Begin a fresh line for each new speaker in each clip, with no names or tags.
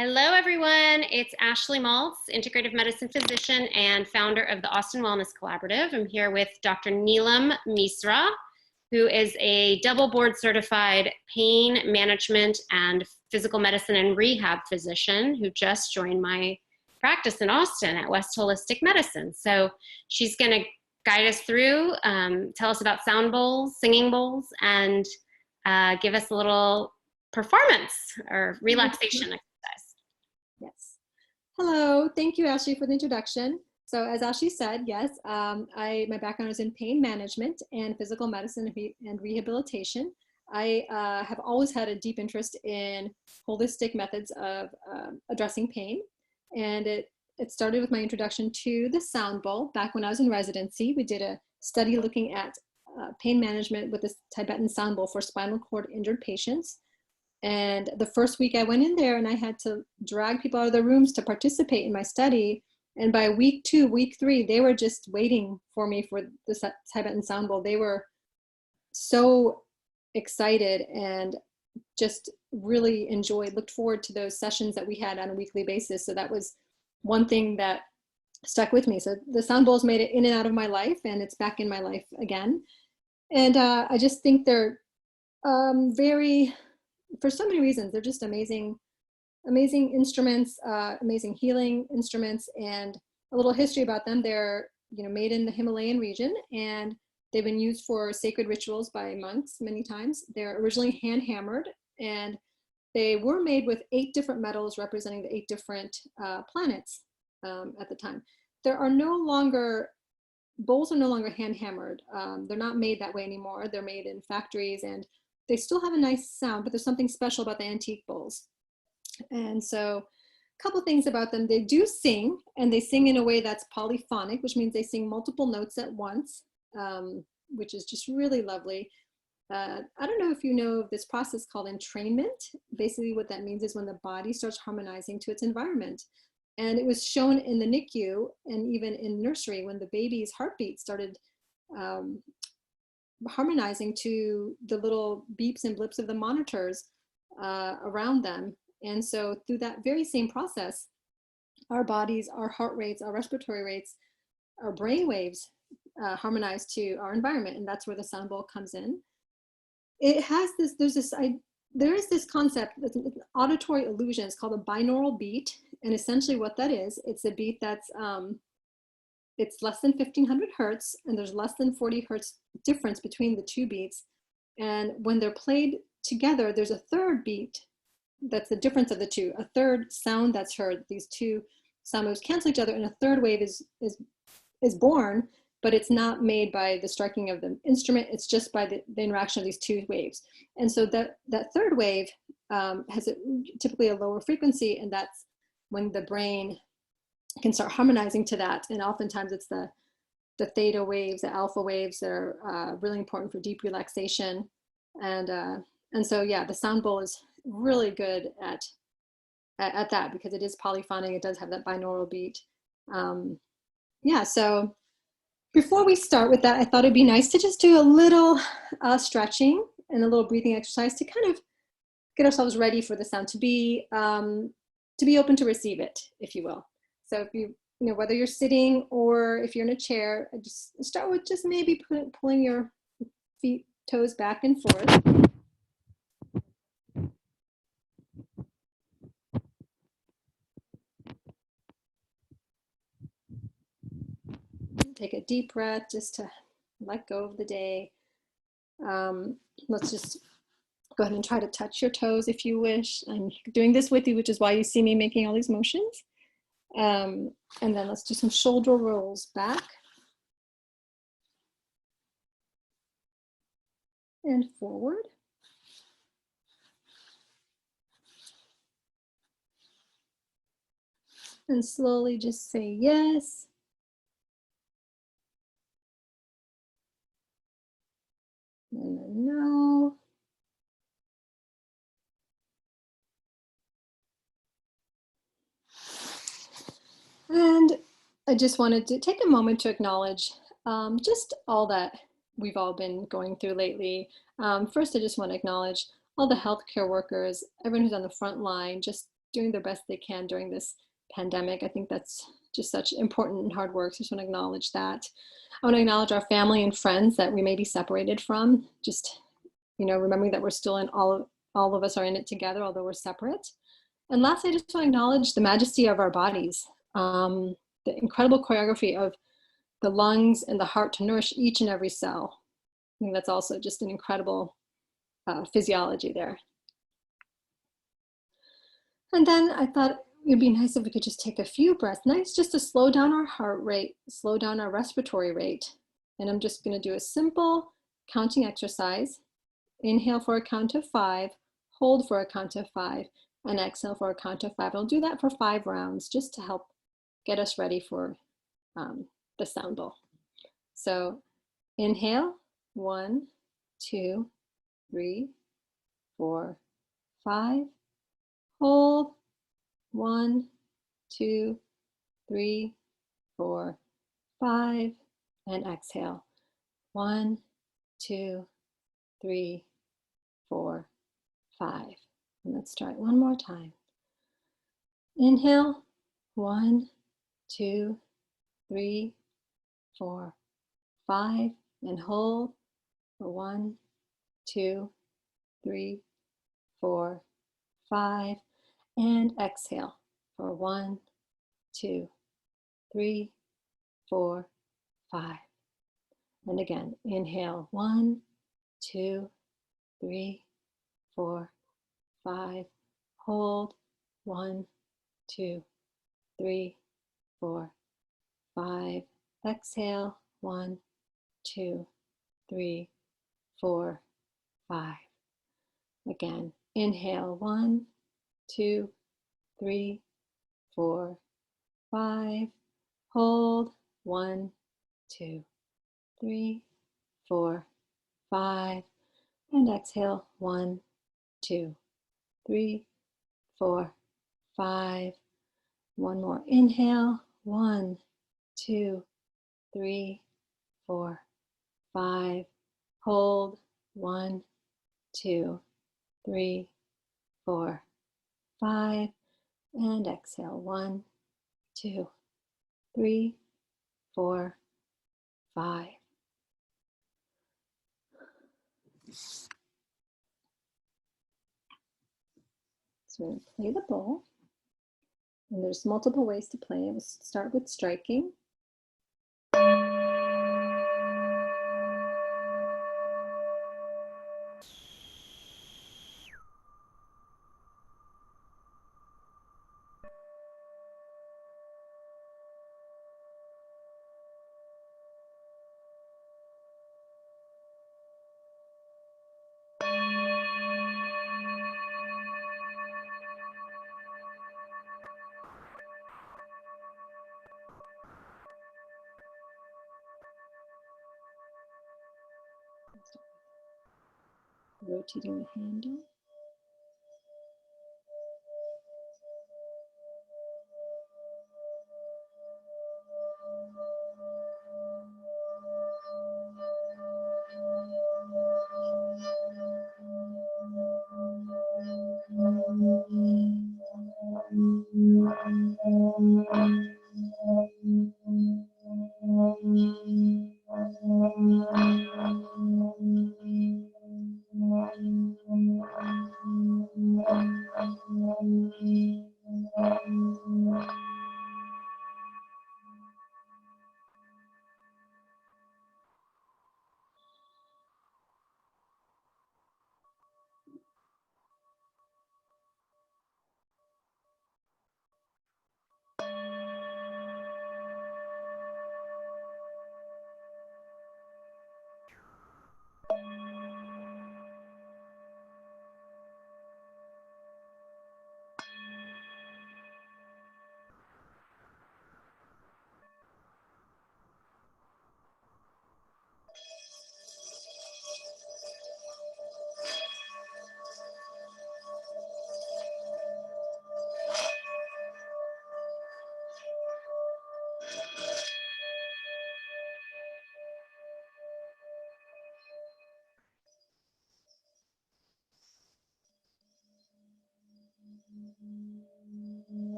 Hello, everyone. It's Ashley Maltz, integrative medicine physician and founder of the Austin Wellness Collaborative. I'm here with Dr. Neelam Misra, who is a double board certified pain management and physical medicine and rehab physician who just joined my practice in Austin at West Holistic Medicine. So she's going to guide us through, tell us about sound bowls, singing bowls, and give us a little performance or relaxation exercise.
Yes. Hello. Thank you, Ashley, for the introduction. So as Ashley said, yes, my background is in pain management and physical medicine and rehabilitation. I have always had a deep interest in holistic methods of addressing pain. And it started with my introduction to the sound bowl. Back when I was in residency, we did a study looking at pain management with this Tibetan sound bowl for spinal cord injured patients. And the first week I went in there and I had to drag people out of their rooms to participate in my study. And by week 2, week 3, they were just waiting for me for the Tibetan sound bowl. They were so excited and just really looked forward to those sessions that we had on a weekly basis. So that was one thing that stuck with me. So the sound bowls made it in and out of my life, and it's back in my life again. And I just think they're for so many reasons, they're just amazing instruments, amazing healing instruments. And a little history about them: they're made in the Himalayan region, and they've been used for sacred rituals by monks many times. They're originally hand hammered, and they were made with 8 different metals representing the 8 different planets at the time. Bowls are no longer hand hammered. They're not made that way anymore. They're made in factories, and they still have a nice sound, but there's something special about the antique bowls. And so a couple things about them: they do sing, and they sing in a way that's polyphonic, which means they sing multiple notes at once, which is just really lovely. I don't know if you know of this process called entrainment. Basically what that means is when the body starts harmonizing to its environment. And it was shown in the NICU and even in nursery when the baby's heartbeat started harmonizing to the little beeps and blips of the monitors around them. And so through that very same process, our bodies, our heart rates, our respiratory rates, our brain waves harmonize to our environment. And that's where the sound bowl comes in. It has there is this concept, an auditory illusion. It's called a binaural beat. And essentially what that is, it's a beat that's it's less than 1500 hertz, and there's less than 40 hertz difference between the 2 beats. And when they're played together, there's a third beat that's the difference of the 2, a third sound that's heard. These 2 sound waves cancel each other, and a third wave is born, but it's not made by the striking of the instrument. It's just by the interaction of these 2 waves. And so that third wave has typically a lower frequency, and that's when the brain can start harmonizing to that. And oftentimes it's the theta waves, the alpha waves that are really important for deep relaxation. And so, yeah, the sound bowl is really good at that because it is polyphonic. It does have that binaural beat. Yeah, so before we start with that, I thought it'd be nice to just do a little stretching and a little breathing exercise to kind of get ourselves ready for the sound, to be open to receive it, if you will. So if whether you're sitting or if you're in a chair, just start with just maybe pulling your toes back and forth. Take a deep breath just to let go of the day. Let's just go ahead and try to touch your toes if you wish. I'm doing this with you, which is why you see me making all these motions. And then let's do some shoulder rolls back and forward. And slowly just say yes. And then no. And I just wanted to take a moment to acknowledge just all that we've all been going through lately. First, I just want to acknowledge all the healthcare workers, everyone who's on the front line, just doing their best they can during this pandemic. I think that's just such important and hard work. So I just want to acknowledge that. I want to acknowledge our family and friends that we may be separated from. Just, remembering that we're still in all of us are in it together, although we're separate. And lastly, I just want to acknowledge the majesty of our bodies, the incredible choreography of the lungs and the heart to nourish each and every cell. I think that's also just an incredible physiology there. And then I thought it'd be nice if we could just take a few breaths, nice just to slow down our heart rate, slow down our respiratory rate. And I'm just going to do a simple counting exercise. Inhale for a count of 5, hold for a count of 5, and exhale for a count of 5. I'll do that for 5 rounds just to help get us ready for the sound bowl. So inhale, 1, 2, 3, 4, 5. Hold, 1, 2, 3, 4, 5, and exhale, 1, 2, 3, 4, 5. And let's try it one more time. Inhale, 1, 2, 3, 4, 5, and hold for 1, 2, 3, 4, 5, and exhale for 1, 2, 3, 4, 5. And again, inhale, 1, 2, 3, 4, 5. Hold, 1, 2, 3, 4, 5. Exhale, 1, 2, 3, 4, 5. Again, inhale, 1, 2, 3, 4, 5. Hold, 1, 2, 3, 4, 5. And exhale, 1, 2, 3, 4, 5. One more. Inhale, 1, 2, 3, 4, 5. Hold, 1, 2, 3, 4, 5. And exhale, 1, 2, 3, 4, 5. So we're going to play the bowl. And there's multiple ways to play. We'll start with striking. Rotating the handle.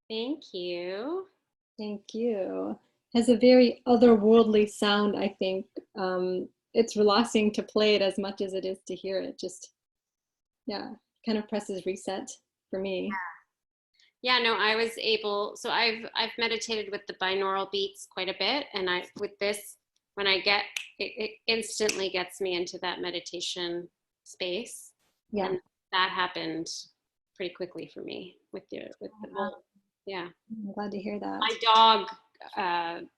Thank you.
Thank you. Has a very otherworldly sound, I think. It's relaxing to play it as much as it is to hear it. Just, yeah, kind of presses reset for me.
Yeah, no, I was able, so I've meditated with the binaural beats quite a bit, and I with this, when I get it instantly gets me into that meditation space.
Yeah.
And that happened pretty quickly for me with the bowl. Yeah.
I'm glad to hear that.
My dog,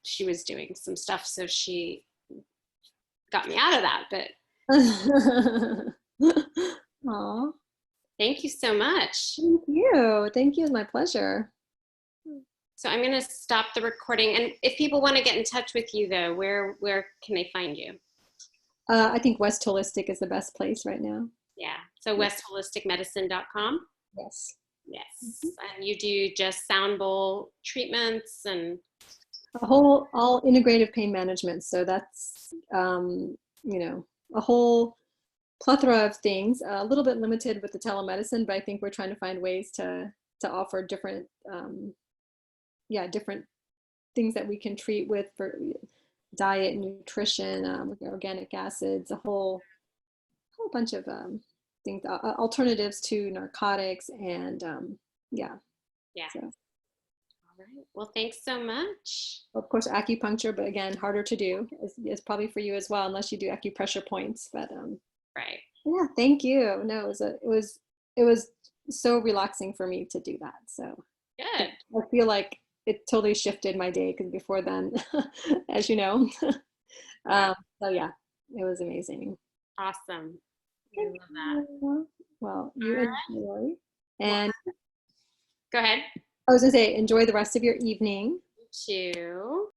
she was doing some stuff, so she got me out of that, but
Aw,
thank you so much.
thank you. Thank you. It's my pleasure.
So I'm going to stop the recording. And if people want to get in touch with you, though, where can they find you?
I think West Holistic is the best place right now.
Yeah. So westholisticmedicine.com.
Yes.
Yes. And you do just sound bowl treatments and
all integrative pain management. So that's, you know, a whole plethora of things, a little bit limited with the telemedicine, but I think we're trying to find ways to offer different, different things that we can treat with for diet, nutrition, organic acids, a whole bunch of things, alternatives to narcotics, and yeah.
Yeah.
So,
All right. Well, thanks so much.
of course, acupuncture, but again, harder to do. Is probably for you as well, unless you do acupressure points. But
Right.
yeah, thank you. No, it was so relaxing for me to do that. So
Good.
I feel like it totally shifted my day, because before then, as you know.
Wow.
So yeah, it was amazing.
Awesome. I
Thank
love that.
you. Well,
All
you
right.
enjoy,
Well,
and
go ahead.
I was gonna say, enjoy the rest of your evening.
You too.